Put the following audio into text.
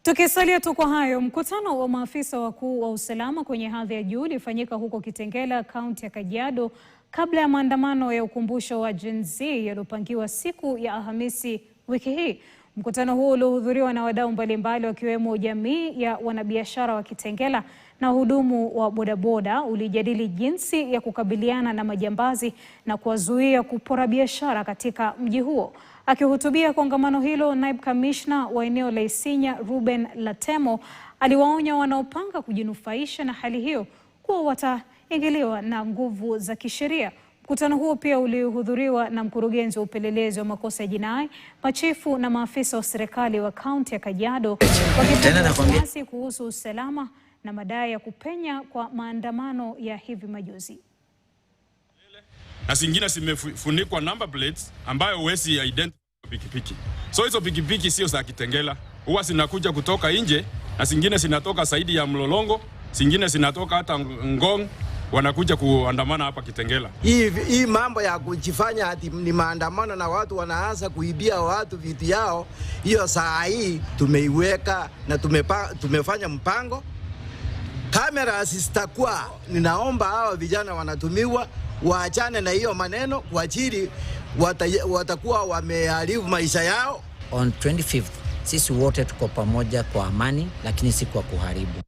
Tukisalia tu kwa hayo, mkutano wa maafisa wakuu wa usalama kwenye hadhi ya juu ulifanyika huko Kitengela, kaunti ya Kajiado, kabla ya maandamano ya ukumbusho wa Gen Z yaliyopangiwa siku ya Alhamisi wiki hii. Mkutano huo ulihudhuriwa na wadau mbalimbali wakiwemo jamii ya wanabiashara wa Kitengela na wahudumu wa bodaboda. Ulijadili jinsi ya kukabiliana na majambazi na kuwazuia kupora biashara katika mji huo. Akihutubia kongamano hilo, Naibu Kamishna wa eneo la Isinya Ruben Latemo aliwaonya wanaopanga kujinufaisha na hali hiyo kuwa wataingiliwa na nguvu za kisheria. Mkutano huo pia ulihudhuriwa na mkurugenzi wa upelelezi wa makosa ya jinai, machifu na maafisa wa serikali wa kaunti ya Kajiado, wakitoa wasiwasi kuhusu usalama na madai ya kupenya kwa maandamano ya hivi majuzi. Na zingine zimefunikwa number plates ambayo huwezi identify pikipiki. So hizo pikipiki sio za Kitengela. Huwa zinakuja kutoka nje na zingine zinatoka zaidi ya Mlolongo, zingine zinatoka hata Ngong, wanakuja kuandamana hapa Kitengela. Hii mambo ya kujifanya ati ni maandamano na watu wanaanza kuibia watu vitu yao, hiyo saa hii tumeiweka na tumefanya mpango. Kamera zitakuwa, ninaomba hao vijana wanatumiwa waachane na hiyo maneno kwa ajili watakuwa wameharibu maisha yao. On 25th sisi wote tuko pamoja kwa amani, lakini si kwa kuharibu.